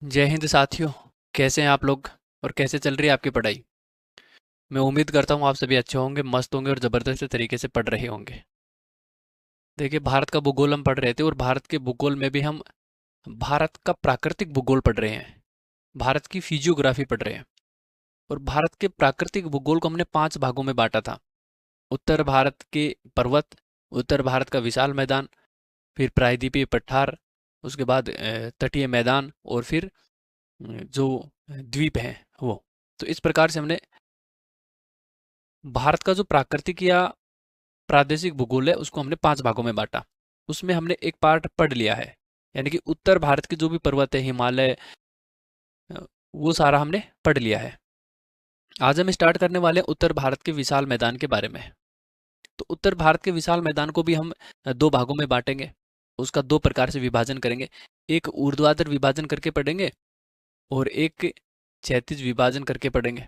जय हिंद साथियों। कैसे हैं आप लोग और कैसे चल रही है आपकी पढ़ाई। मैं उम्मीद करता हूँ आप सभी अच्छे होंगे, मस्त होंगे और ज़बरदस्त तरीके से पढ़ रहे होंगे। देखिए, भारत का भूगोल हम पढ़ रहे थे और भारत के भूगोल में भी हम भारत का प्राकृतिक भूगोल पढ़ रहे हैं। भारत की फिजियोग्राफी पढ़ रहे हैं। और भारत के प्राकृतिक भूगोल को हमने 5 भागों में बांटा था। उत्तर भारत के पर्वत, उत्तर भारत का विशाल मैदान, फिर प्रायद्वीपीय पठार, उसके बाद तटीय मैदान और फिर जो द्वीप हैं वो। तो इस प्रकार से हमने भारत का जो प्राकृतिक या प्रादेशिक भूगोल है उसको हमने 5 भागों में बांटा। उसमें हमने एक पार्ट पढ़ लिया है, यानी कि उत्तर भारत के जो भी पर्वत है, हिमालय, वो सारा हमने पढ़ लिया है। आज हम स्टार्ट करने वाले हैं उत्तर भारत के विशाल मैदान के बारे में। तो उत्तर भारत के विशाल मैदान को भी हम 2 भागों में बांटेंगे। उसका 2 प्रकार से विभाजन करेंगे। एक ऊर्ध्वाधर विभाजन करके पढ़ेंगे और एक क्षैतिज विभाजन करके पढ़ेंगे।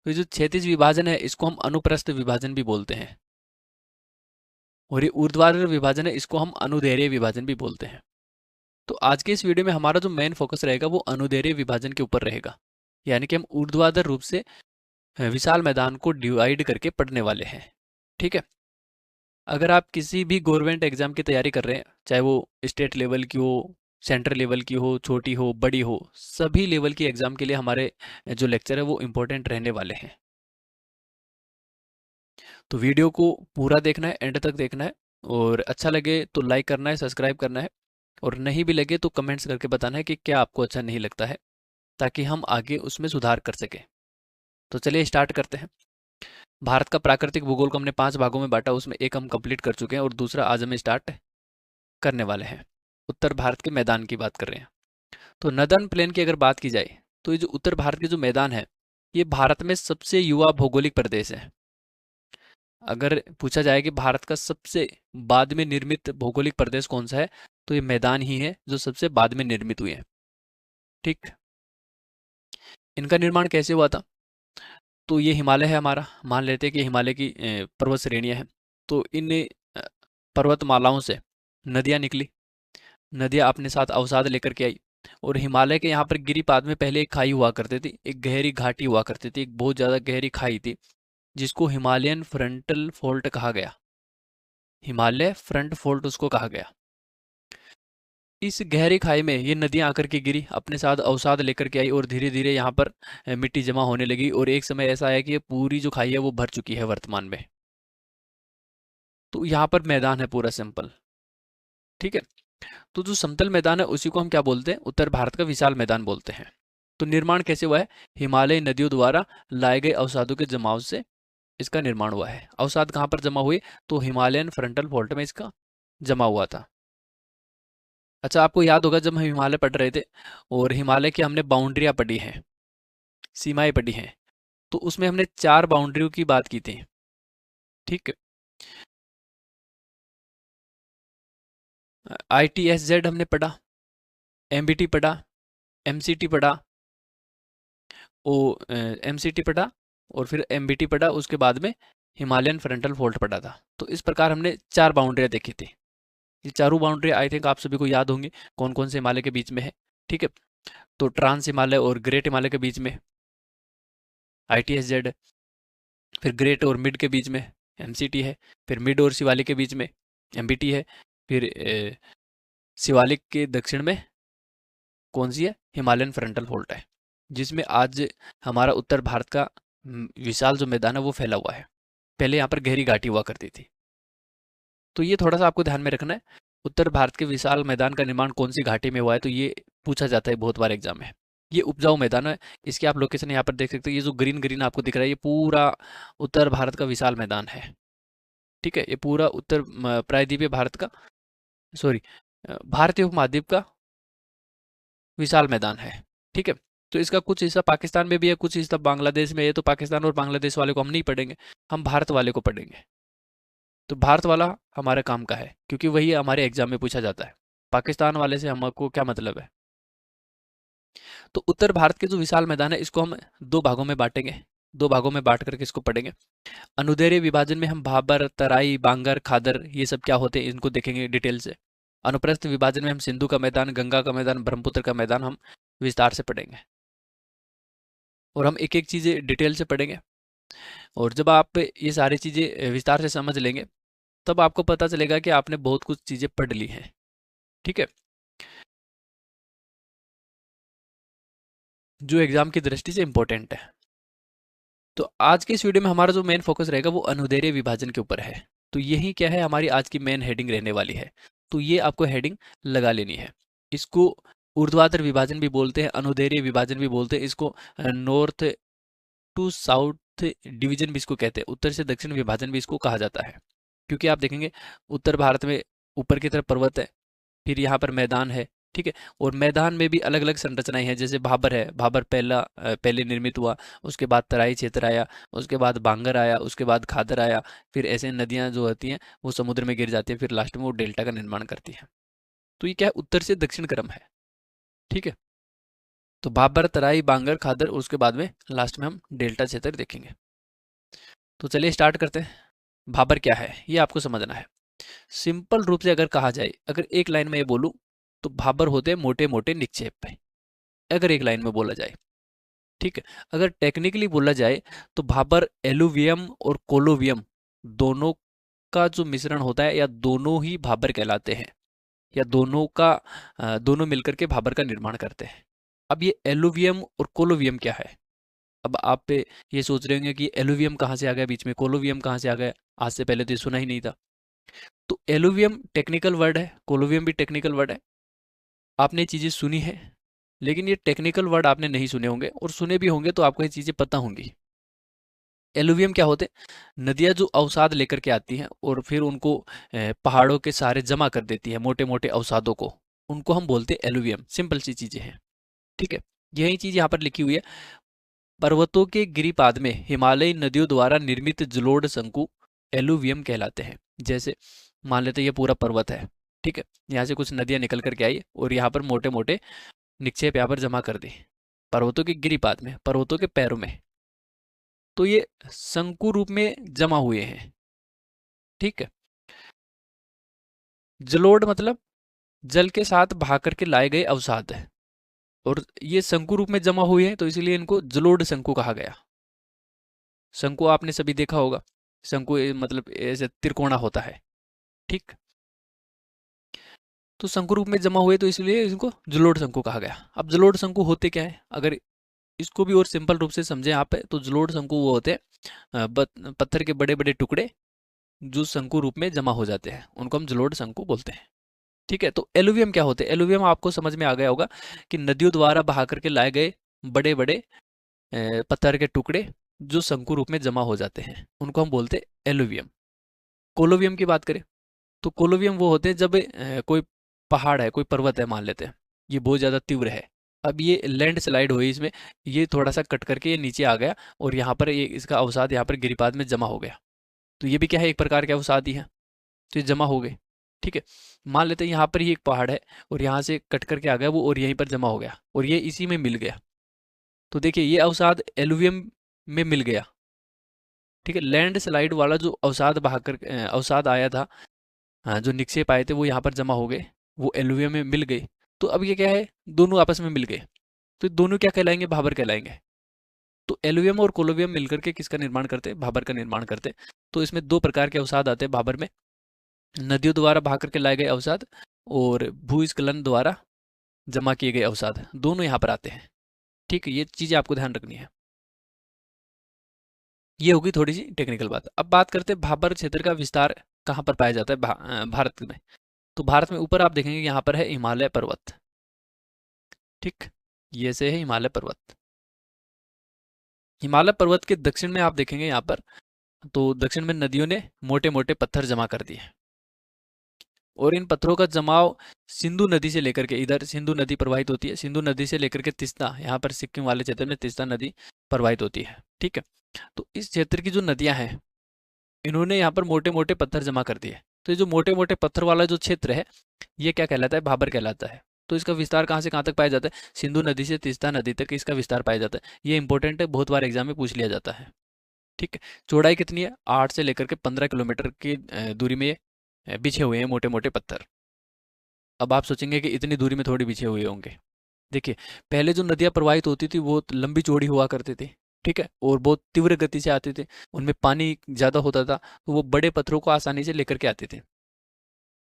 तो ये जो क्षैतिज विभाजन है इसको हम अनुप्रस्थ विभाजन भी बोलते हैं, और ये ऊर्ध्वाधर विभाजन है इसको हम अनुदैर्ध्य विभाजन भी बोलते हैं। तो आज के इस वीडियो में हमारा जो मेन फोकस रहेगा वो अनुदैर्ध्य विभाजन के ऊपर रहेगा, यानी कि हम ऊर्ध्वाधर रूप से विशाल मैदान को डिवाइड करके पढ़ने वाले हैं। ठीक है। अगर आप किसी भी गवर्नमेंट एग्जाम की तैयारी कर रहे हैं, चाहे वो स्टेट लेवल की हो, सेंट्रल लेवल की हो, छोटी हो, बड़ी हो, सभी लेवल की एग्जाम के लिए हमारे जो लेक्चर है वो इम्पोर्टेंट रहने वाले हैं। तो वीडियो को पूरा देखना है, एंड तक देखना है, और अच्छा लगे तो लाइक करना है, सब्सक्राइब करना है, और नहीं भी लगे तो कमेंट्स करके बताना है कि क्या आपको अच्छा नहीं लगता है, ताकि हम आगे उसमें सुधार कर सकें। तो चलिए स्टार्ट करते हैं। भारत का प्राकृतिक भूगोल को हमने 5 भागों में बांटा, उसमें एक हम कंप्लीट कर चुके हैं और दूसरा आज हम स्टार्ट करने वाले हैं। उत्तर भारत के मैदान की बात कर रहे हैं। तो नदर्न प्लेन की अगर बात की जाए तो ये जो उत्तर भारत के जो मैदान है, ये भारत में सबसे युवा भौगोलिक प्रदेश है। अगर पूछा जाए कि भारत का सबसे बाद में निर्मित भौगोलिक प्रदेश कौन सा है, तो ये मैदान ही है जो सबसे बाद में निर्मित हुए हैं। ठीक। इनका निर्माण कैसे हुआ था? तो ये हिमालय है हमारा, मान लेते हैं कि हिमालय की पर्वत श्रेणियां हैं। तो इन अ, पर्वतमालाओं से नदियां निकली। नदियां अपने साथ अवसाद लेकर के आई, और हिमालय के यहाँ पर गिरिपाद में पहले एक खाई हुआ करती थी, एक गहरी घाटी हुआ करती थी, एक बहुत ज़्यादा गहरी खाई थी, जिसको हिमालयन फ्रंटल फोल्ट कहा गया। हिमालय फ्रंट फोल्ट उसको कहा गया। इस गहरी खाई में ये नदियां आकर के गिरी, अपने साथ अवसाद लेकर के आई, और धीरे धीरे यहाँ पर मिट्टी जमा होने लगी, और एक समय ऐसा आया कि ये पूरी जो खाई है वो भर चुकी है वर्तमान में। तो यहाँ पर मैदान है पूरा सिंपल। ठीक है। तो जो समतल मैदान है उसी को हम क्या बोलते हैं? उत्तर भारत का विशाल मैदान बोलते हैं। तो निर्माण कैसे हुआ है? हिमालय नदियों द्वारा लाए गए अवसादों के जमाव से इसका निर्माण हुआ है। अवसाद कहाँ पर जमा हुए? तो हिमालयन फ्रंटल फोल्ट में इसका जमा हुआ था। अच्छा, आपको याद होगा जब हम हिमालय पढ़ रहे थे और हिमालय की हमने बाउंड्रियां पढ़ी हैं, सीमाएं पढ़ी हैं, तो उसमें हमने 4 बाउंड्रियों की बात की थी। ठीक है। ITSZ हमने पढ़ा, MBT पढ़ा, MCT पढ़ा, ओ MCT पढ़ा, और फिर MBT पढ़ा, उसके बाद में हिमालयन फ्रंटल फोल्ट पढ़ा था। तो इस प्रकार हमने 4 बाउंड्रियां देखी थी। ये चारों बाउंड्री आई थिंक आप सभी को याद होंगी कौन कौन से हिमालय के बीच में है। ठीक है। तो ट्रांस हिमालय और ग्रेट हिमालय के बीच में ITSZ है, फिर ग्रेट और मिड के बीच में MCT है, फिर मिड और शिवालिक के बीच में MBT है, फिर शिवालिक के दक्षिण में कौन सी है? हिमालयन फ्रंटल फोल्ट है, जिसमें आज हमारा उत्तर भारत का विशाल जो मैदान है वो फैला हुआ है। पहले यहाँ पर गहरी घाटी हुआ करती थी। तो ये थोड़ा सा आपको ध्यान में रखना है। उत्तर भारत के विशाल मैदान का निर्माण कौन सी घाटी में हुआ है, तो ये पूछा जाता है बहुत बार एग्जाम में। ये उपजाऊ मैदान है। इसके आप लोकेशन यहाँ पर देख सकते हैं, ये जो ग्रीन ग्रीन आपको दिख रहा है ये पूरा उत्तर भारत का विशाल मैदान है। ठीक है। ये पूरा उत्तर प्रायद्वीपीय भारत का, सॉरी, भारतीय उपमहाद्वीप का विशाल मैदान है। ठीक है। तो इसका कुछ हिस्सा पाकिस्तान में भी है, कुछ हिस्सा बांग्लादेश में है। तो पाकिस्तान और बांग्लादेश वाले को हम नहीं पढ़ेंगे, हम भारत वाले को पढ़ेंगे। तो भारत वाला हमारे काम का है, क्योंकि वही हमारे एग्जाम में पूछा जाता है। पाकिस्तान वाले से हमको क्या मतलब है? तो उत्तर भारत के जो विशाल मैदान है इसको हम 2 भागों में बांटेंगे। 2 भागों में बांट करके इसको पढ़ेंगे। अनुदैर्ध्य विभाजन में हम भाबर, तराई, बांगर, खादर, ये सब क्या होते हैं इनको देखेंगे डिटेल से। अनुप्रस्थ विभाजन में हम सिंधु का मैदान, गंगा का मैदान, ब्रह्मपुत्र का मैदान हम विस्तार से पढ़ेंगे और हम एक एक चीज़ें डिटेल से पढ़ेंगे। और जब आप ये सारी चीज़ें विस्तार से समझ लेंगे तब आपको पता चलेगा कि आपने बहुत कुछ चीज़ें पढ़ ली हैं। ठीक है, जो एग्जाम की दृष्टि से इम्पोर्टेंट है। तो आज के इस वीडियो में हमारा जो मेन फोकस रहेगा वो अनुदैर्ध्य विभाजन के ऊपर है। तो यही क्या है, हमारी आज की मेन हेडिंग रहने वाली है। तो ये आपको हेडिंग लगा लेनी है। इसको ऊर्ध्वाधर विभाजन भी बोलते हैं, अनुदैर्ध्य विभाजन भी बोलते हैं, इसको नॉर्थ टू साउथ डिवीजन भी इसको कहते हैं, उत्तर से दक्षिण विभाजन भी इसको कहा जाता है। क्योंकि आप देखेंगे उत्तर भारत में ऊपर की तरफ पर्वत है, फिर यहाँ पर मैदान है। ठीक है, और मैदान में भी अलग अलग संरचनाएं हैं, जैसे भाबर है, भाबर पहले निर्मित हुआ, उसके बाद तराई क्षेत्र आया, उसके बाद बांगर आया, उसके बाद खादर आया, फिर ऐसे नदियां जो होती हैं वो समुद्र में गिर जाती हैं, फिर लास्ट में वो डेल्टा का निर्माण करती हैं। तो ये क्या है, उत्तर से दक्षिण क्रम है। ठीक है, तो भाबर, तराई, बांगर, खादर, उसके बाद में लास्ट में हम डेल्टा क्षेत्र देखेंगे। तो चलिए स्टार्ट करते हैं। भाबर क्या है ये आपको समझना है। सिंपल रूप से अगर कहा जाए, अगर एक लाइन में ये बोलूं तो भाबर होते हैं मोटे मोटे निक्षेप है, अगर एक लाइन में बोला जाए। ठीक है, अगर टेक्निकली बोला जाए तो भाबर एलुवियम और कोलोवियम दोनों का जो मिश्रण होता है, या दोनों ही भाबर कहलाते हैं, या दोनों मिलकर के भाबर का निर्माण करते हैं। अब ये एलुवियम और कोलोवियम क्या है? अब आप ये सोच रहे होंगे कि एलुवियम कहाँ से आ गया बीच में, कोलोवियम कहाँ से आ गया, आज से पहले तो ये सुना ही नहीं था। तो एलुवियम टेक्निकल वर्ड है, कोलोवियम भी टेक्निकल वर्ड है। आपने ये चीज़ें सुनी है, लेकिन ये टेक्निकल वर्ड आपने नहीं सुने होंगे, और सुने भी होंगे तो आपको ये चीज़ें पता होंगी। एलुवियम क्या होते हैं? नदियाँ जो अवसाद लेकर के आती हैं और फिर उनको पहाड़ों के सहारे जमा कर देती हैं, मोटे मोटे अवसादों को, उनको हम बोलते हैं एलुवियम। सिंपल सी चीज़ें हैं। ठीक है, यही चीज़ यहाँ पर लिखी हुई है। पर्वतों के गिरिपाद में हिमालयी नदियों द्वारा निर्मित जलोढ़ शंकु एलुवियम कहलाते हैं। जैसे मान लेते हैं ये पूरा पर्वत है। ठीक है, यहाँ से कुछ नदियाँ निकल करके आई और यहाँ पर मोटे मोटे निक्षेप यहाँ पर जमा कर दी, पर्वतों के गिरिपाद में, पर्वतों के पैरों में। तो ये शंकु रूप में जमा हुए हैं। ठीक है, जलोढ़ मतलब जल के साथ बहा करके लाए गए अवसाद है, और ये शंकु रूप में जमा हुए हैं, तो इसलिए इनको जलोढ़ शंकु कहा गया। शंकु आपने सभी देखा होगा, शंकु मतलब ऐसे त्रिकोणा होता है। ठीक, तो शंकु रूप में जमा हुए तो इसलिए इनको जलोढ़ शंकु कहा गया। अब जलोढ़ शंकु होते क्या है, अगर इसको भी और सिंपल रूप से समझें आप, तो जलोढ़ शंकु वो होते हैं पत्थर के बड़े बड़े टुकड़े जो शंकु रूप में जमा हो जाते हैं, उनको हम जलोढ़ शंकु बोलते हैं। ठीक है, तो एलुवियम क्या होते हैं? एलुवियम आपको समझ में आ गया होगा कि नदियों द्वारा बहा करके लाए गए बड़े बड़े पत्थर के टुकड़े जो शंकु रूप में जमा हो जाते हैं, उनको हम बोलते हैं एलुवियम। कोलोवियम की बात करें तो कोलोवियम वो होते हैं जब कोई पहाड़ है, कोई पर्वत है, मान लेते हैं ये बहुत ज़्यादा तीव्र है, अब ये लैंड स्लाइड हुई इसमें, ये थोड़ा सा कट करके ये नीचे आ गया और यहाँ पर ये इसका अवसाद यहाँ पर गिरिपाद में जमा हो गया। तो ये भी क्या है, एक प्रकार के अवसाद ही है, तो ये जमा हो गए। ठीक है, मान लेते हैं यहाँ पर ही एक पहाड़ है और यहाँ से कट करके आ गया वो, और यहीं पर जमा हो गया और ये इसी में मिल गया। तो देखिए ये अवसाद एलुवियम में मिल गया। ठीक है, लैंड स्लाइड वाला जो अवसाद बहाकर अवसाद आया था, हाँ, जो निक्षेप आए थे वो यहाँ पर जमा हो गए, वो एलुवियम में मिल गए। तो अब ये क्या है, दोनों आपस में मिल गए, तो दोनों क्या कहलाएंगे, भाबर कहलाएंगे। तो एलुवियम और कोलोवियम मिलकर के किसका निर्माण करते हैं, भाबर का निर्माण करते हैं। तो इसमें दो प्रकार के अवसाद आते हैं भाबर में, नदियों द्वारा बहा करके लाए गए अवसाद और भूस्खलन द्वारा जमा किए गए अवसाद, दोनों यहाँ पर आते हैं। ठीक है, ये चीज़ें आपको ध्यान रखनी है। ये होगी थोड़ी सी टेक्निकल बात। अब बात करते हैं भाबर क्षेत्र का विस्तार कहाँ पर पाया जाता है भारत में। तो भारत में ऊपर आप देखेंगे यहाँ पर है हिमालय पर्वत। ठीक, ये से है हिमालय पर्वत। हिमालय पर्वत के दक्षिण में आप देखेंगे यहाँ पर, तो दक्षिण में नदियों ने मोटे मोटे पत्थर जमा कर दिए, और इन पत्थरों का जमाव सिंधु नदी से लेकर के, इधर सिंधु नदी प्रवाहित होती है, सिंधु नदी से लेकर के तिस्ता, यहाँ पर सिक्किम वाले क्षेत्र में तिस्ता नदी प्रवाहित होती है। ठीक है, तो इस क्षेत्र की जो नदियां हैं, इन्होंने यहाँ पर मोटे मोटे पत्थर जमा कर दिए। तो ये जो मोटे मोटे पत्थर वाला जो क्षेत्र है, ये क्या कहलाता है, भाबर कहलाता है। तो इसका विस्तार कहाँ से कहाँ तक पाया जाता है, सिंधु नदी से तिस्ता नदी तक इसका विस्तार पाया जाता है। ये इंपॉर्टेंट है, बहुत बार एग्जाम में पूछ लिया जाता है। ठीक है, चौड़ाई कितनी है, 8 से लेकर के 15 किलोमीटर की दूरी में ये बिछे हुए हैं मोटे मोटे पत्थर। अब आप सोचेंगे कि इतनी दूरी में थोड़ी बिछे हुए होंगे। देखिए, पहले जो नदियाँ प्रवाहित होती थी वो लंबी चौड़ी हुआ करती थी, ठीक है, और बहुत तीव्र गति से आते थे। उनमें पानी ज़्यादा होता था, तो वो बड़े पत्थरों को आसानी से लेकर के आते थे।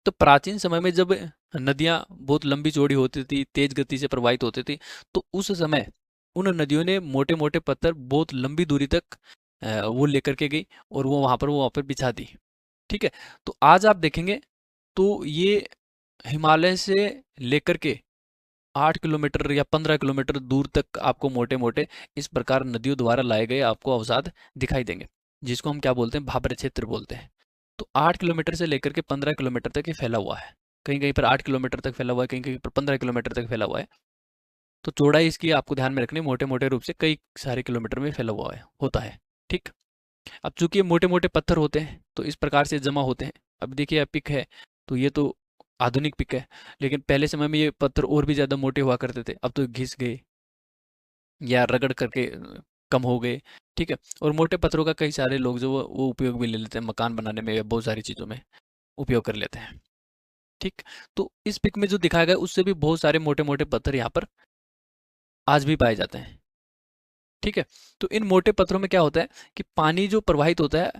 तो प्राचीन समय में जब नदियाँ बहुत लंबी चौड़ी होती थी, तेज गति से प्रवाहित होती थी, तो उस समय उन नदियों ने मोटे मोटे पत्थर बहुत लंबी दूरी तक वो लेकर के गई, और वो वहाँ पर बिछा दी। ठीक है। तो आज आप देखेंगे तो ये हिमालय से लेकर के 8 किलोमीटर या 15 किलोमीटर दूर तक आपको मोटे मोटे इस प्रकार नदियों द्वारा लाए गए आपको अवसाद दिखाई देंगे, जिसको हम क्या बोलते हैं, भाबर क्षेत्र बोलते हैं। तो 8 किलोमीटर से लेकर के 15 किलोमीटर तक ये फैला हुआ है। कहीं कहीं पर 8 किलोमीटर तक फैला हुआ है, कहीं कहीं पर 15 किलोमीटर तक फैला हुआ है। तो चौड़ाई इसकी आपको ध्यान में रखनी, मोटे मोटे रूप से कई सारे किलोमीटर में फैला हुआ है होता है। ठीक। अब चूंकि ये मोटे मोटे पत्थर होते हैं तो इस प्रकार से जमा होते हैं। अब देखिए, यह पिक है, तो ये तो आधुनिक पिक है, लेकिन पहले समय में ये पत्थर और भी ज़्यादा मोटे हुआ करते थे, अब तो घिस गए या रगड़ करके कम हो गए। ठीक है। और मोटे पत्थरों का कई सारे लोग जो वो उपयोग भी ले लेते हैं, मकान बनाने में या बहुत सारी चीज़ों में उपयोग कर लेते हैं। ठीक। तो इस पिक में जो दिखाया गया उससे भी बहुत सारे मोटे मोटे पत्थर यहाँ पर आज भी पाए जाते हैं। ठीक है। तो इन मोटे पत्थरों में क्या होता है कि पानी जो प्रवाहित होता है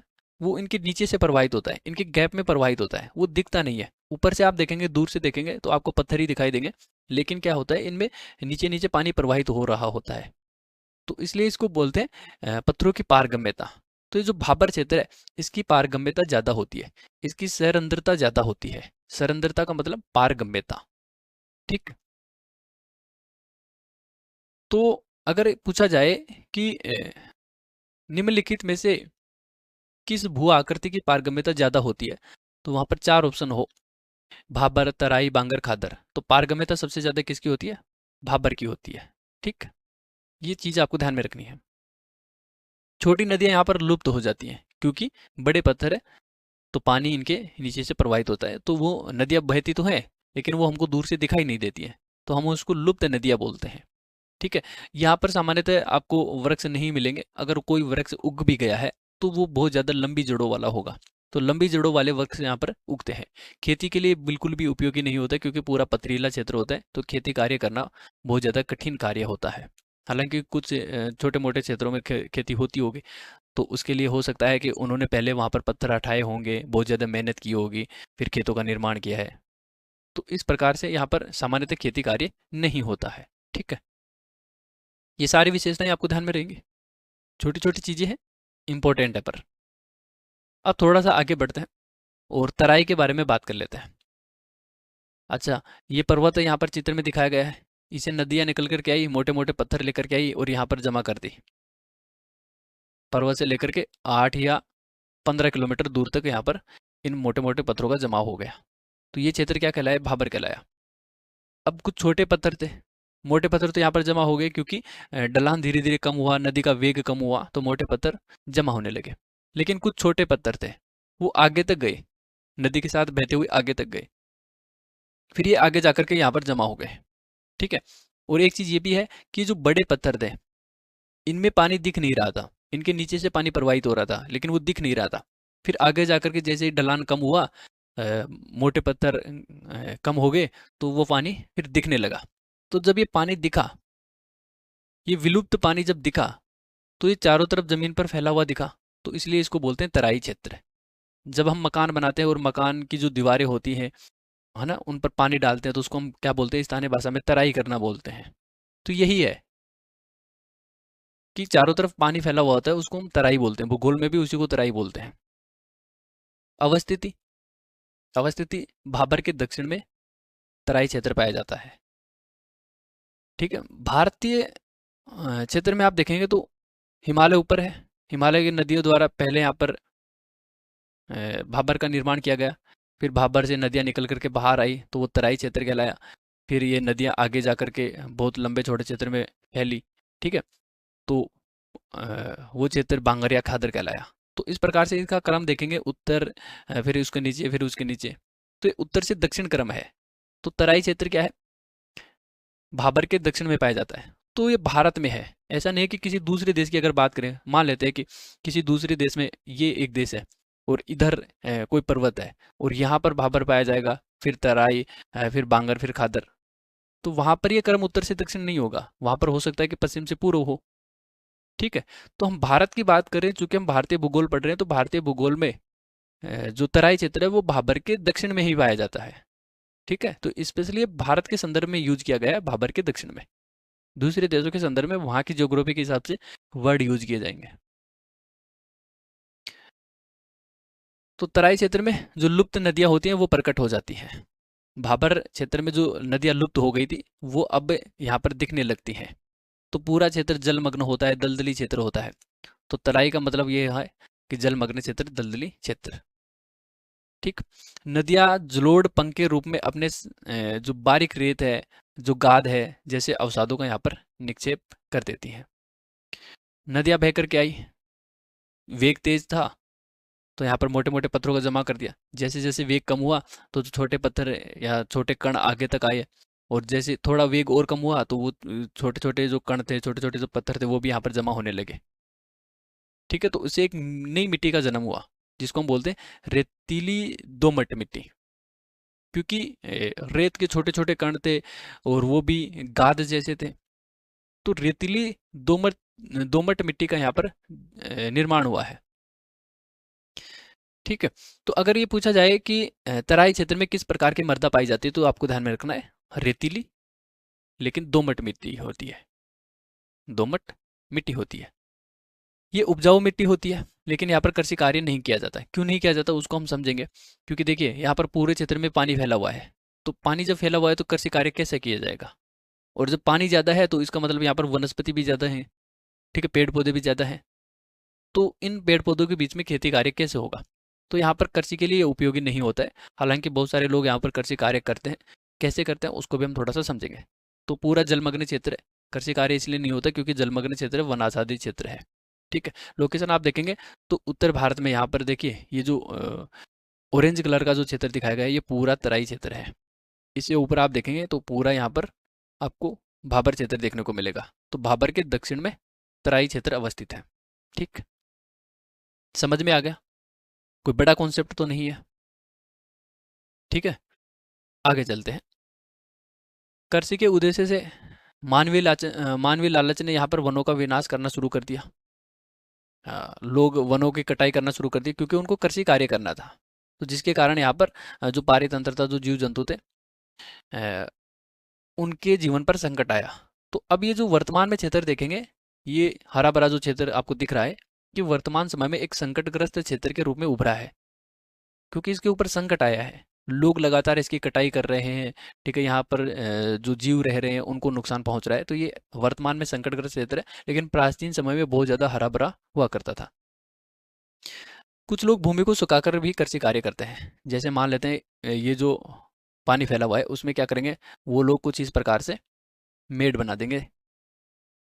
वो इनके नीचे से प्रवाहित होता है, इनके गैप में प्रवाहित होता है, वो दिखता नहीं है। ऊपर से आप देखेंगे, दूर से देखेंगे तो आपको पत्थर ही दिखाई देंगे, लेकिन क्या होता है, इनमें नीचे नीचे पानी प्रवाहित हो रहा होता है। तो इसलिए इसको बोलते हैं पत्थरों की पारगम्यता। तो ये जो भाबर क्षेत्र है, इसकी पारगम्यता ज्यादा होती है, इसकी सरंध्रता ज्यादा होती है। सरंध्रता का मतलब पारगम्यता। ठीक। तो अगर पूछा जाए कि निम्नलिखित में से किस भू आकृति की पारगम्यता ज्यादा होती है, तो वहां पर चार ऑप्शन हो, भाबर, तराई, बांगर, खादर। तो पारगम्यता सबसे ज्यादा किसकी होती है? भाबर की होती है। ठीक। ये चीज आपको ध्यान में रखनी है। छोटी नदियां यहाँ पर लुप्त हो जाती हैं क्योंकि बड़े पत्थर है, तो पानी इनके नीचे से प्रवाहित होता है, तो वो नदियां बहती तो है लेकिन वो हमको दूर से दिखाई नहीं देती है, तो हम उसको लुप्त नदियां बोलते हैं। ठीक है। यहाँ पर सामान्यतः आपको वृक्ष नहीं मिलेंगे, अगर कोई वृक्ष उग भी गया है तो वो बहुत ज़्यादा लंबी जड़ों वाला होगा। तो लंबी जड़ों वाले वृक्ष यहाँ पर उगते हैं। खेती के लिए बिल्कुल भी उपयोगी नहीं होता क्योंकि पूरा पथरीला क्षेत्र होता है, तो खेती कार्य करना बहुत ज़्यादा कठिन कार्य होता है। हालांकि कुछ छोटे मोटे क्षेत्रों में खेती होती होगी, तो उसके लिए हो सकता है कि उन्होंने पहले वहाँ पर पत्थर हटाए होंगे, बहुत ज़्यादा मेहनत की होगी, फिर खेतों का निर्माण किया है। तो इस प्रकार से यहाँ पर सामान्यतः खेती कार्य नहीं होता है। ठीक है। ये सारी विशेषताएं आपको ध्यान में रहेंगी, छोटी छोटी चीजें हैं, इंपॉर्टेंट है पर। अब थोड़ा सा आगे बढ़ते हैं और तराई के बारे में बात कर लेते हैं। अच्छा, ये पर्वत यहाँ पर चित्र में दिखाया गया है, इसे नदियां निकल कर के आई, मोटे मोटे पत्थर लेकर के आई और यहाँ पर जमा कर दी। पर्वत से लेकर के 8 या 15 किलोमीटर दूर तक यहाँ पर इन मोटे मोटे पत्थरों का जमाव हो गया। तो ये क्षेत्र क्या कहलाया? भाबर कहलाया। अब कुछ छोटे पत्थर थे, मोटे पत्थर तो यहाँ पर जमा हो गए क्योंकि ढलान धीरे धीरे कम हुआ, नदी का वेग कम हुआ, तो मोटे पत्थर जमा होने लगे। लेकिन कुछ छोटे पत्थर थे, वो आगे तक गए, नदी के साथ बहते हुए आगे तक गए, फिर ये आगे जाकर के यहाँ पर जमा हो गए। ठीक है। और एक चीज ये भी है कि जो बड़े पत्थर थे, इनमें पानी दिख नहीं रहा था, इनके नीचे से पानी प्रवाहित हो रहा था लेकिन वो दिख नहीं रहा था। फिर आगे जाकर के जैसे ही ढलान कम हुआ, मोटे पत्थर कम हो गए, तो वो पानी फिर दिखने लगा। तो जब ये पानी दिखा, ये विलुप्त पानी जब दिखा, तो ये चारों तरफ जमीन पर फैला हुआ दिखा, तो इसलिए इसको बोलते हैं तराई क्षेत्र। जब हम मकान बनाते हैं और मकान की जो दीवारें होती हैं, है ना, उन पर पानी डालते हैं, तो उसको हम क्या बोलते हैं, स्थानीय भाषा में तराई करना बोलते हैं। तो यही है कि चारों तरफ पानी फैला हुआ होता है, उसको हम तराई बोलते हैं, भूगोल में भी उसी को तराई बोलते हैं। अवस्थिति, अवस्थिति भाबर के दक्षिण में तराई क्षेत्र पाया जाता है। ठीक है। भारतीय क्षेत्र में आप देखेंगे तो हिमालय ऊपर है, हिमालय की नदियों द्वारा पहले यहाँ पर भाबर का निर्माण किया गया, फिर भाबर से नदियाँ निकल करके बाहर आई तो वो तराई क्षेत्र कहलाया। फिर ये नदियाँ आगे जा करके बहुत लंबे छोटे क्षेत्र में फैली। ठीक है। तो वो क्षेत्र बांगर या खादर कहलाया। तो इस प्रकार से इसका क्रम देखेंगे, उत्तर, फिर उसके नीचे, फिर उसके नीचे, तो ये उत्तर से दक्षिण क्रम है। तो तराई क्षेत्र क्या है? भाबर के दक्षिण में पाया जाता है, तो ये भारत में है। ऐसा नहीं है कि किसी दूसरे देश की अगर बात करें, मान लेते हैं कि किसी दूसरे देश में ये एक देश है, और इधर कोई पर्वत है और यहाँ पर भाबर पाया जाएगा, फिर तराई, फिर बांगर, फिर खादर, तो वहां पर ये क्रम उत्तर से दक्षिण नहीं होगा, वहां पर हो सकता है कि पश्चिम से पूर्व हो। ठीक है। तो हम भारत की बात करें, चूंकि हम भारतीय भूगोल पढ़ रहे हैं, तो भारतीय भूगोल में जो तराई क्षेत्र है वो भाबर के दक्षिण में ही पाया जाता है। ठीक है, तो स्पेशली भारत के संदर्भ में यूज किया गया है, भाबर के दक्षिण में। दूसरे देशों के संदर्भ में वहां की ज्योग्राफी के हिसाब से वर्ड यूज किए जाएंगे। तो तराई क्षेत्र में जो लुप्त नदियां होती हैं वो प्रकट हो जाती हैं। भाबर क्षेत्र में जो नदियां लुप्त हो गई थी वो अब यहाँ पर दिखने लगती हैं। तो पूरा क्षेत्र जलमग्न होता है, दलदली क्षेत्र होता है। तो तराई का मतलब ये है कि जलमग्न क्षेत्र, दलदली क्षेत्र। ठीक। नदियां जलोढ़ पंख के रूप में अपने जो बारीक रेत है, जो गाद है, जैसे अवसादों का यहाँ पर निक्षेप कर देती हैं। नदियां बह करके आई, वेग तेज था, तो यहाँ पर मोटे मोटे पत्थरों का जमा कर दिया। जैसे जैसे वेग कम हुआ तो जो छोटे पत्थर या छोटे कण आगे तक आए, और जैसे थोड़ा वेग और कम हुआ तो वो छोटे छोटे जो कण थे, छोटे छोटे जो पत्थर थे, वो भी यहाँ पर जमा होने लगे। ठीक है, तो उससे एक नई मिट्टी का जन्म हुआ, जिसको हम बोलते हैं रेतीली दोमट मिट्टी। क्योंकि रेत के छोटे छोटे कण थे और वो भी गाद जैसे थे, तो रेतीली दोमट दोमट मिट्टी का यहाँ पर निर्माण हुआ है। ठीक है। तो अगर ये पूछा जाए कि तराई क्षेत्र में किस प्रकार की मृदा पाई जाती है, तो आपको ध्यान में रखना है रेतीली लेकिन दोमट मिट्टी होती है। दोमट मिट्टी होती है, ये उपजाऊ मिट्टी होती है, लेकिन यहाँ पर कृषि कार्य नहीं किया जाता है। क्यों नहीं किया जाता उसको हम समझेंगे। क्योंकि देखिए यहाँ पर पूरे क्षेत्र में पानी फैला हुआ है, तो पानी जब फैला हुआ है तो कृषि कार्य कैसे किया जाएगा। और जब पानी ज़्यादा है तो इसका मतलब यहाँ पर वनस्पति भी ज़्यादा है। ठीक है, पेड़ पौधे भी ज़्यादा हैं, तो इन पेड़ पौधों के बीच में खेती कार्य कैसे होगा। तो यहाँ पर कृषि के लिए ये उपयोगी नहीं होता है। हालांकि बहुत सारे लोग यहाँ पर कृषि कार्य करते हैं, कैसे करते हैं उसको भी हम थोड़ा सा समझेंगे। तो पूरा जलमग्न क्षेत्र है, कृषि कार्य इसलिए नहीं होता क्योंकि जलमग्न क्षेत्र है, वनाच्छादित क्षेत्र है। ठीक है। लोकेशन आप देखेंगे तो उत्तर भारत में यहाँ पर देखिए ये जो ऑरेंज कलर का जो क्षेत्र दिखाया गया है ये पूरा तराई क्षेत्र है। इससे ऊपर आप देखेंगे तो पूरा यहाँ पर आपको भाबर क्षेत्र देखने को मिलेगा। तो भाबर के दक्षिण में तराई क्षेत्र अवस्थित है। ठीक, समझ में आ गया। कोई बड़ा कॉन्सेप्ट तो नहीं है। ठीक है, आगे चलते हैं। कृषि के उद्देश्य से मानवीय लालच ने यहाँ पर वनों का विनाश करना शुरू कर दिया। लोग वनों की कटाई करना शुरू कर दी क्योंकि उनको कृषि कार्य करना था। तो जिसके कारण यहाँ पर जो पारितंत्र था, जो जीव जंतु थे, अ, उनके जीवन पर संकट आया। तो अब ये जो वर्तमान में क्षेत्र देखेंगे, ये हरा भरा जो क्षेत्र आपको दिख रहा है, कि वर्तमान समय में एक संकटग्रस्त क्षेत्र के रूप में उभरा है, क्योंकि इसके ऊपर संकट आया है। लोग लगातार इसकी कटाई कर रहे हैं। ठीक है, यहाँ पर जो जीव रह रहे हैं उनको नुकसान पहुंच रहा है। तो ये वर्तमान में संकटग्रस्त क्षेत्र है, लेकिन प्राचीन समय में बहुत ज़्यादा हरा भरा हुआ करता था। कुछ लोग भूमि को सुखाकर भी कृषि कार्य करते हैं। जैसे मान लेते हैं ये जो पानी फैला हुआ है उसमें क्या करेंगे, वो लोग कुछ इस प्रकार से मेड बना देंगे।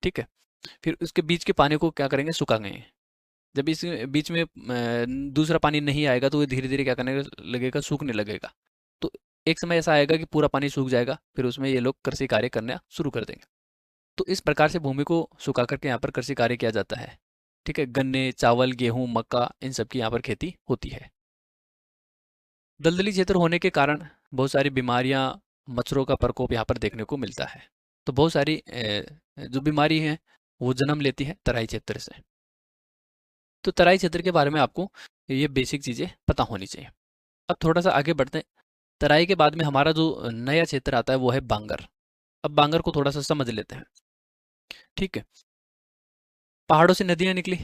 ठीक है, फिर उसके बीच के पानी को क्या करेंगे, सुखाएंगे। जब इस बीच में दूसरा पानी नहीं आएगा तो वो धीरे धीरे क्या करने लगेगा, सूखने लगेगा। तो एक समय ऐसा आएगा कि पूरा पानी सूख जाएगा, फिर उसमें ये लोग कृषि कार्य करना शुरू कर देंगे। तो इस प्रकार से भूमि को सुखा करके यहाँ पर कृषि कार्य किया जाता है। ठीक है, गन्ने, चावल, गेहूं, मक्का, इन सब की यहाँ पर खेती होती है। दलदली क्षेत्र होने के कारण बहुत सारी बीमारियां, मच्छरों का प्रकोप यहाँ पर देखने को मिलता है। तो बहुत सारी जो बीमारी हैं वो जन्म लेती है तराई क्षेत्र से। तो तराई क्षेत्र के बारे में आपको ये बेसिक चीज़ें पता होनी चाहिए। अब थोड़ा सा आगे बढ़ते हैं। तराई के बाद में हमारा जो नया क्षेत्र आता है वो है बांगर। अब बांगर को थोड़ा सा समझ लेते हैं। ठीक है, पहाड़ों से नदियाँ निकली,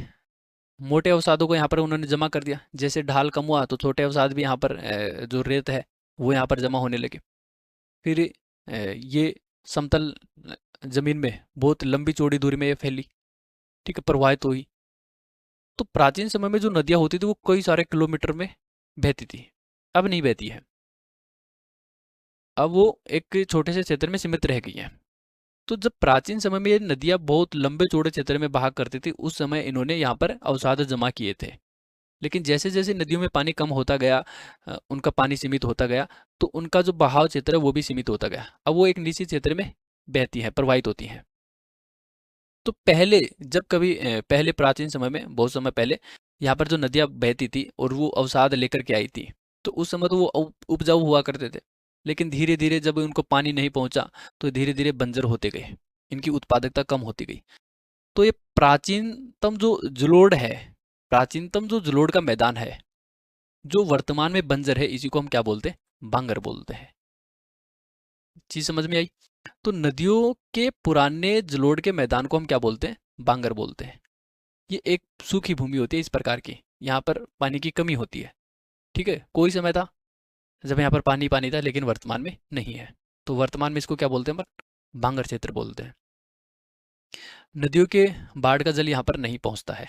मोटे अवसादों को यहाँ पर उन्होंने जमा कर दिया। जैसे ढाल कम हुआ तो छोटे अवसाद भी यहाँ पर जो रेत है वो यहाँ पर जमा होने लगे। फिर ये समतल जमीन में बहुत लंबी चौड़ी दूरी में ये फैली। ठीक है, प्रवाहित हुई। तो प्राचीन समय में जो नदियाँ होती थी वो कई सारे किलोमीटर में बहती थी, अब नहीं बहती है। अब वो एक छोटे से क्षेत्र में सीमित रह गई हैं। तो जब प्राचीन समय में ये नदियाँ बहुत लंबे चौड़े क्षेत्र में बहा करती थी, उस समय इन्होंने यहाँ पर अवसाद जमा किए थे। लेकिन जैसे जैसे नदियों में पानी कम होता गया, उनका पानी सीमित होता गया, तो उनका जो बहाव क्षेत्र है वो भी सीमित होता गया। अब वो एक निश्चित क्षेत्र में बहती हैं, प्रवाहित होती हैं। तो पहले जब कभी पहले प्राचीन समय में, बहुत समय पहले, यहाँ पर जो नदियाँ बहती थी और वो अवसाद लेकर के आई थी, तो उस समय तो वो उपजाऊ हुआ करते थे। लेकिन धीरे धीरे जब उनको पानी नहीं पहुंचा तो धीरे धीरे बंजर होते गए, इनकी उत्पादकता कम होती गई। तो ये प्राचीनतम जो जलोढ़ है, प्राचीनतम जो जलोढ़ का मैदान है, जो वर्तमान में बंजर है, इसी को हम क्या बोलते हैं? बांगर बोलते हैं। चीज समझ में आई? तो नदियों के पुराने जलोढ़ के मैदान को हम क्या बोलते हैं? बांगर बोलते हैं। ये एक सूखी भूमि होती है इस प्रकार की, यहाँ पर पानी की कमी होती है। ठीक है, कोई समय था जब यहाँ पर पानी पानी था, लेकिन वर्तमान में नहीं है। तो वर्तमान में इसको क्या बोलते हैं? बांगर क्षेत्र बोलते हैं। नदियों के बाढ़ का जल यहाँ पर नहीं पहुँचता है,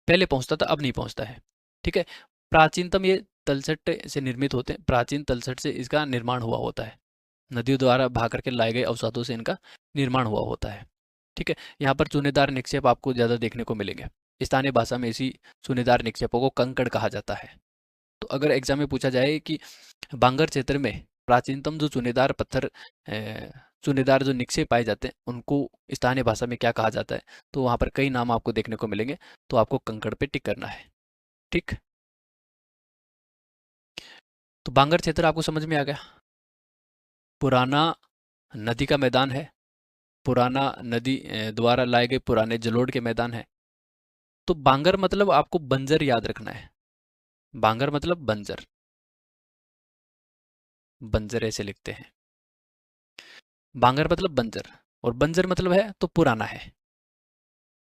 पहले पहुँचता था, अब नहीं पहुँचता है। ठीक है, प्राचीनतम ये तलछट से निर्मित होते हैं, प्राचीन तलछट से इसका निर्माण हुआ होता है। नदियों द्वारा बहा करके लाए गए अवसादों से इनका निर्माण हुआ होता है। ठीक है, यहाँ पर चूनेदार निक्षेप आपको ज़्यादा देखने को मिलेंगे। स्थानीय भाषा में इसी चूनेदार निक्षेपों को कंकड़ कहा जाता है। तो अगर एग्जाम में पूछा जाए कि बांगर क्षेत्र में प्राचीनतम जो चूनेदार पत्थर, चूनेदार जो निक्षेप पाए जाते हैं, उनको स्थानीय भाषा में क्या कहा जाता है, तो वहाँ पर कई नाम आपको देखने को मिलेंगे। तो आपको कंकड़ पे टिक करना है। ठीक, तो बांगर क्षेत्र आपको समझ में आ गया। पुराना नदी का मैदान है, पुराना नदी द्वारा लाए गए पुराने जलोढ़ के मैदान है। तो बांगर मतलब आपको बंजर याद रखना है। बांगर मतलब बंजर, बंजर ऐसे लिखते हैं। बांगर मतलब बंजर, और बंजर मतलब है तो पुराना है।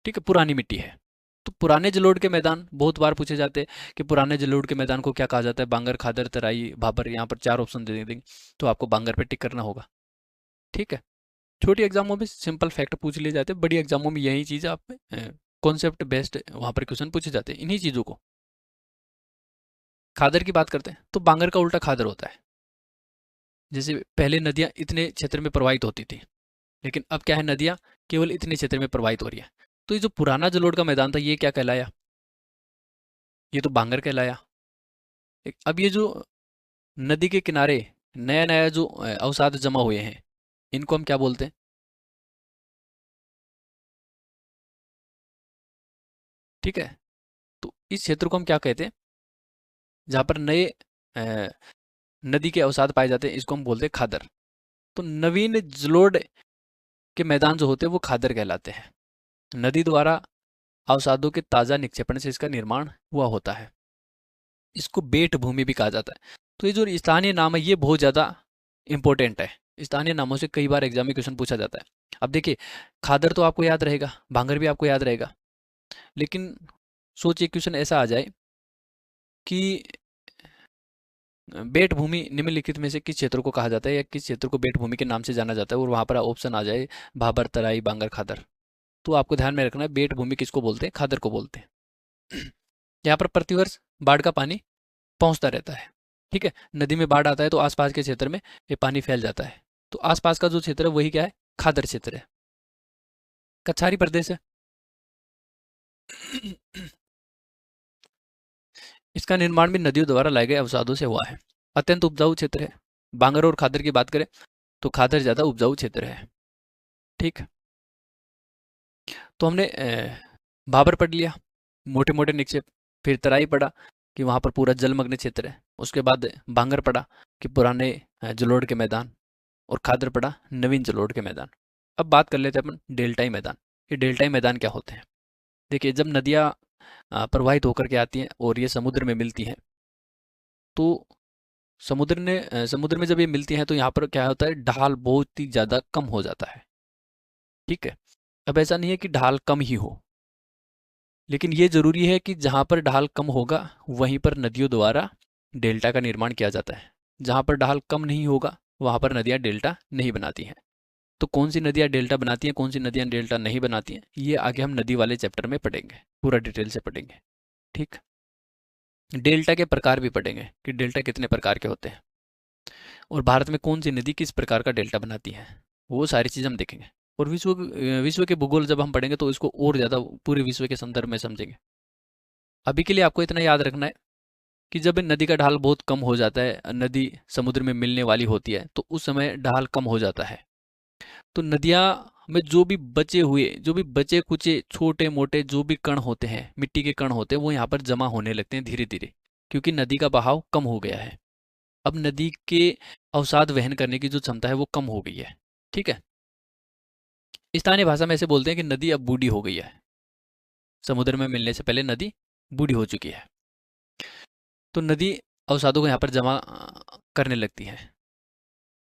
ठीक है, पुरानी मिट्टी है। तो पुराने जलोढ़ के मैदान बहुत बार पूछे जाते हैं कि पुराने जलोढ़ के मैदान को क्या कहा जाता है? बांगर, खादर, तराई, भाबर। यहाँ पर 4 ऑप्शन दे देंगे, तो आपको बांगर पे टिक करना होगा। ठीक है, छोटी एग्जामों में सिंपल फैक्ट पूछ लिए जाते हैं, बड़ी एग्जामों में यही चीज़ आप कॉन्सेप्ट बेस्ड वहाँ पर क्वेश्चन पूछे जाते हैं इन्हीं चीज़ों को। खादर की बात करते हैं तो बांगर का उल्टा खादर होता है। जैसे पहले नदियाँ इतने क्षेत्र में प्रवाहित होती थी, लेकिन अब क्या है, नदियाँ केवल इतने क्षेत्र में प्रवाहित हो रही है। तो ये जो पुराना जलोढ़ का मैदान था, ये क्या कहलाया? ये तो बांगर कहलाया। अब ये जो नदी के किनारे नया नया जो अवसाद जमा हुए हैं, इनको हम क्या बोलते हैं? ठीक है, तो इस क्षेत्र को हम क्या कहते हैं? जहाँ पर नए अ, नदी के अवसाद पाए जाते हैं, इसको हम बोलते हैं खादर। तो नवीन जलोढ़ के मैदान जो होते हैं वो खादर कहलाते हैं। नदी द्वारा अवसादों के ताज़ा निक्षेपण से इसका निर्माण हुआ होता है। इसको बेट भूमि भी कहा जाता है। तो ये जो स्थानीय नाम है, ये बहुत ज़्यादा इंपॉर्टेंट है। स्थानीय नामों से कई बार एग्जाम में क्वेश्चन पूछा जाता है। अब देखिए, खादर तो आपको याद रहेगा, भांगर भी आपको याद रहेगा, लेकिन सोचिए क्वेश्चन ऐसा आ जाए कि बेट भूमि निम्नलिखित में से किस क्षेत्र को कहा जाता है, या किस क्षेत्र को बेट भूमि के नाम से जाना जाता है, और वहाँ पर ऑप्शन आ जाए भाबर, तराई, बांगर, खादर। तो आपको ध्यान में रखना है, बेट भूमि किसको बोलते हैं? खादर को बोलते हैं। यहाँ पर प्रतिवर्ष बाढ़ का पानी पहुँचता रहता है। ठीक है, नदी में बाढ़ आता है तो आसपास के क्षेत्र में ये पानी फैल जाता है। तो आसपास का जो क्षेत्र है वही क्या है? खादर क्षेत्र है, कछारी प्रदेश है। इसका निर्माण भी नदियों द्वारा लाए गए अवसादों से हुआ है। अत्यंत उपजाऊ क्षेत्र है। बांगर और खादर की बात करें तो खादर ज़्यादा उपजाऊ क्षेत्र है। ठीक, तो हमने भाबर पढ़ लिया, मोटे मोटे निक्षेप। फिर तराई पढ़ा कि वहाँ पर पूरा जलमग्न क्षेत्र है। उसके बाद बांगर पढ़ा कि पुराने जलोढ़ के मैदान। और खादर पढ़ा नवीन जलोढ़ के मैदान। अब बात कर लेते हैं अपन डेल्टाई मैदान। ये डेल्टाई मैदान क्या होते हैं? देखिए, जब नदियाँ प्रवाहित होकर के आती हैं और ये समुद्र में मिलती हैं, तो समुद्र में जब ये मिलती हैं तो यहाँ पर क्या होता है, ढाल बहुत ही ज़्यादा कम हो जाता है। ठीक है, अब ऐसा नहीं है कि ढाल कम ही हो, लेकिन ये ज़रूरी है कि जहाँ पर ढाल कम होगा वहीं पर नदियों द्वारा डेल्टा का निर्माण किया जाता है। जहाँ पर ढाल कम नहीं होगा वहाँ पर नदियाँ डेल्टा नहीं बनाती हैं। तो कौन सी नदियाँ डेल्टा बनाती हैं, कौन सी नदियाँ डेल्टा नहीं बनाती हैं, ये आगे हम नदी वाले चैप्टर में पढ़ेंगे, पूरा डिटेल से पढ़ेंगे। ठीक, डेल्टा के प्रकार भी पढ़ेंगे कि डेल्टा कितने प्रकार के होते हैं, और भारत में कौन सी नदी किस प्रकार का डेल्टा बनाती है, वो सारी चीज़ हम देखेंगे। और विश्व के भूगोल जब हम पढ़ेंगे तो इसको और ज़्यादा पूरे विश्व के संदर्भ में समझेंगे। अभी के लिए आपको इतना याद रखना है कि जब नदी का ढाल बहुत कम हो जाता है, नदी समुद्र में मिलने वाली होती है, तो उस समय ढाल कम हो जाता है। तो नदियाँ में जो भी बचे कुचे छोटे मोटे जो भी कण होते हैं, मिट्टी के कण होते हैं, वो यहाँ पर जमा होने लगते हैं धीरे धीरे, क्योंकि नदी का बहाव कम हो गया है। अब नदी के अवसाद वहन करने की जो क्षमता है वो कम हो गई है। ठीक है, स्थानीय भाषा में ऐसे बोलते हैं कि नदी अब बूढ़ी हो गई है, समुद्र में मिलने से पहले नदी बूढ़ी हो चुकी है। तो नदी अवसादों को यहाँ पर जमा करने लगती है।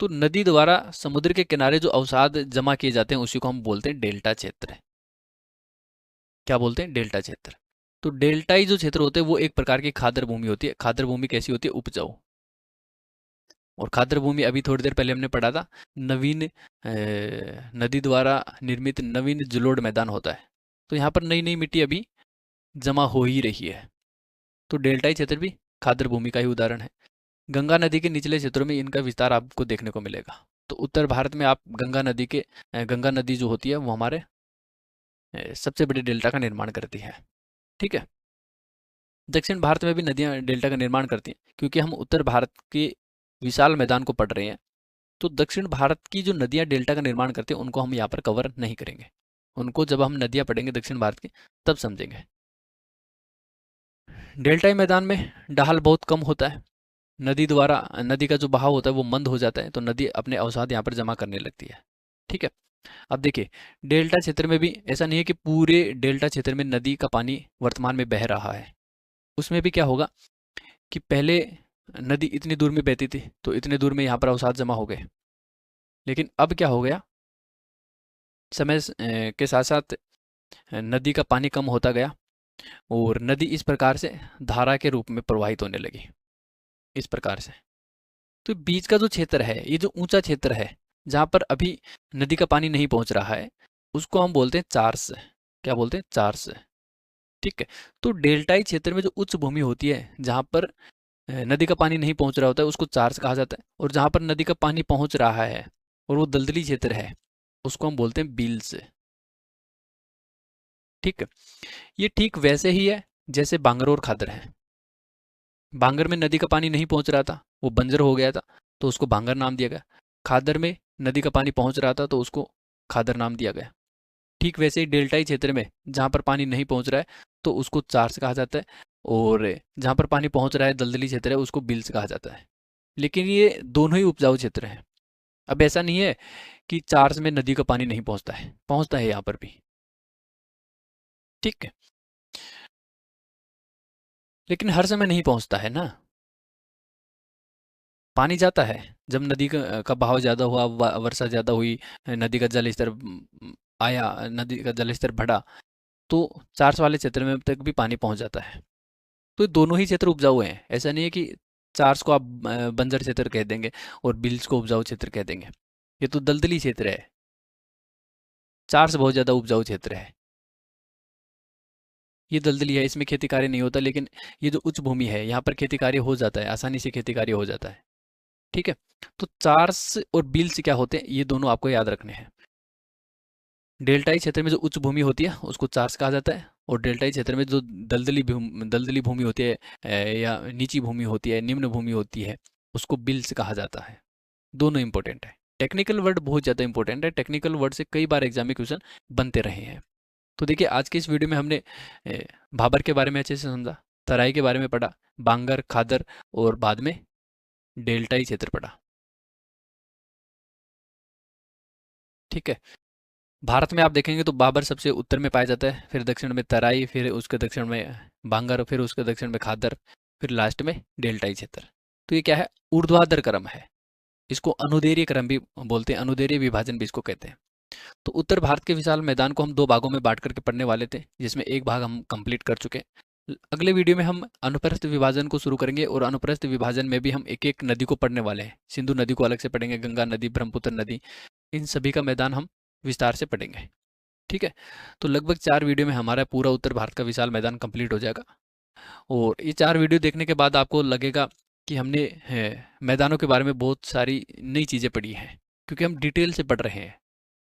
तो नदी द्वारा समुद्र के किनारे जो अवसाद जमा किए जाते हैं उसी को हम बोलते हैं डेल्टा क्षेत्र। क्या बोलते हैं? डेल्टा क्षेत्र। तो डेल्टाई जो क्षेत्र होते हैं वो एक प्रकार की खादर भूमि होती है। खादर भूमि कैसी होती है? उपजाऊ। और खादर भूमि अभी थोड़ी देर पहले हमने पढ़ा था, नवीन नदी द्वारा निर्मित नवीन जलोढ़ मैदान होता है। तो यहाँ पर नई नई मिट्टी अभी जमा हो ही रही है। तो डेल्टाई क्षेत्र भी खादर भूमि का ही उदाहरण है। गंगा नदी के निचले क्षेत्रों में इनका विस्तार आपको देखने को मिलेगा। तो उत्तर भारत में आप गंगा नदी जो होती है वो हमारे सबसे बड़े डेल्टा का निर्माण करती है। ठीक है, दक्षिण भारत में भी नदियां डेल्टा का निर्माण करती हैं। क्योंकि हम उत्तर भारत के विशाल मैदान को पढ़ रहे हैं, तो दक्षिण भारत की जो नदियां डेल्टा का निर्माण करती हैं उनको हम यहाँ पर कवर नहीं करेंगे। उनको जब हम नदियां पढ़ेंगे दक्षिण भारत की तब समझेंगे। डेल्टाई मैदान में ढाल बहुत कम होता है। नदी का जो बहाव होता है वो मंद हो जाता है, तो नदी अपने अवसाद यहाँ पर जमा करने लगती है। ठीक है, अब देखिए, डेल्टा क्षेत्र में भी ऐसा नहीं है कि पूरे डेल्टा क्षेत्र में नदी का पानी वर्तमान में बह रहा है। उसमें भी क्या होगा कि पहले नदी इतनी दूर में बहती थी, तो इतने दूर में यहाँ पर अवसाद जमा हो गए। लेकिन अब क्या हो गया, के साथ साथ नदी का पानी कम होता गया और नदी इस प्रकार से धारा के रूप में प्रवाहित होने लगी, इस प्रकार से। तो बीच का जो क्षेत्र है, ये जो ऊंचा क्षेत्र है जहाँ पर अभी नदी का पानी नहीं पहुंच रहा है, उसको हम बोलते हैं चार्स। क्या बोलते हैं? चार्स। ठीक है, तो डेल्टाई क्षेत्र में जो उच्च भूमि होती है जहाँ पर नदी का पानी नहीं पहुंच रहा होता है उसको चार्स कहा जाता है। और जहाँ पर नदी का पानी पहुंच रहा है और वो दलदली क्षेत्र है उसको हम बोलते हैं बील्स। ठीक है, ये ठीक वैसे ही है जैसे बांगर और खादर है। बांगर में नदी का पानी नहीं पहुंच रहा था, वो बंजर हो गया था, तो उसको बांगर नाम दिया गया। खादर में नदी का पानी पहुंच रहा था तो उसको खादर नाम दिया गया। ठीक वैसे ही डेल्टाई क्षेत्र में जहाँ पर पानी नहीं पहुंच रहा है तो उसको चार्स कहा जाता है, और जहाँ पर पानी पहुंच रहा है दलदली क्षेत्र है उसको बिल्स कहा जाता है। लेकिन ये दोनों ही उपजाऊ क्षेत्र हैं। अब ऐसा नहीं है कि चार्स में नदी का पानी नहीं पहुंचता है यहाँ पर भी। ठीक है, लेकिन हर समय नहीं पहुंचता है ना। पानी जाता है जब नदी का बहाव ज़्यादा हुआ, वर्षा ज़्यादा हुई, नदी का जल स्तर आया, नदी का जल स्तर बढ़ा, तो चार्स वाले क्षेत्र में तक भी पानी पहुंच जाता है। तो ये दोनों ही क्षेत्र उपजाऊ हैं। ऐसा नहीं है कि चार्स को आप बंजर क्षेत्र कह देंगे और बिल्स को उपजाऊ क्षेत्र कह देंगे। ये तो दलदली क्षेत्र है। चार्स बहुत ज़्यादा उपजाऊ क्षेत्र है, ये दलदली है, इसमें खेती कार्य नहीं होता। लेकिन ये जो उच्च भूमि है यहाँ पर खेती कार्य हो जाता है, आसानी से खेती कार्य हो जाता है। ठीक है, तो चार्स और बिल्स क्या होते हैं ये दोनों आपको याद रखने हैं। डेल्टाई क्षेत्र में जो उच्च भूमि होती है उसको चार्स कहा जाता है, और डेल्टाई क्षेत्र में जो दलदली भूमि होती है, या नीची भूमि होती है, निम्न भूमि होती है, उसको बिल्स कहा जाता है। दोनों इंपॉर्टेंट है। टेक्निकल वर्ड बहुत ज़्यादा इंपॉर्टेंट है। टेक्निकल वर्ड से कई बार एग्जाम में क्वेश्चन बनते रहे हैं। तो देखिए, आज के इस वीडियो में हमने भाबर के बारे में अच्छे से समझा, तराई के बारे में पढ़ा, बांगर, खादर, और बाद में डेल्टाई क्षेत्र पढ़ा। ठीक है, भारत में आप देखेंगे तो बाबर सबसे उत्तर में पाया जाता है, फिर दक्षिण में तराई, फिर उसके दक्षिण में बांगर, फिर उसके दक्षिण में खादर, फिर लास्ट में डेल्टाई क्षेत्र। तो ये क्या है? ऊर्ध्वाधर क्रम है। इसको अनुदैर्ध्य क्रम भी बोलते हैं, अनुदैर्ध्य विभाजन भी इसको कहते हैं। तो उत्तर भारत के विशाल मैदान को हम दो भागों में बांट करके पढ़ने वाले थे, जिसमें एक भाग हम कंप्लीट कर चुके हैं। अगले वीडियो में हम अनुप्रस्थ विभाजन को शुरू करेंगे, और अनुप्रस्थ विभाजन में भी हम एक एक नदी को पढ़ने वाले हैं। सिंधु नदी को अलग से पढ़ेंगे, गंगा नदी, ब्रह्मपुत्र नदी, इन सभी का मैदान हम विस्तार से पढ़ेंगे। ठीक है, तो लगभग 4 वीडियो में हमारा पूरा उत्तर भारत का विशाल मैदान कंप्लीट हो जाएगा। और ये 4 वीडियो देखने के बाद आपको लगेगा कि हमने मैदानों के बारे में बहुत सारी नई चीज़ें पढ़ी हैं, क्योंकि हम डिटेल से पढ़ रहे हैं।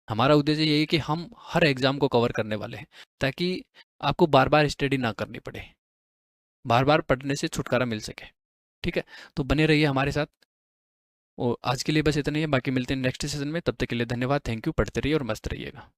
हमारा उद्देश्य यही है कि हम हर एग्ज़ाम को कवर करने वाले हैं, ताकि आपको बार बार स्टडी ना करनी पड़े, बार बार पढ़ने से छुटकारा मिल सके। ठीक है, तो बने रहिए हमारे साथ। और आज के लिए बस इतना ही है, बाकी मिलते हैं नेक्स्ट सेशन में। तब तक के लिए धन्यवाद, थैंक यू, पढ़ते रहिए और मस्त रहिएगा।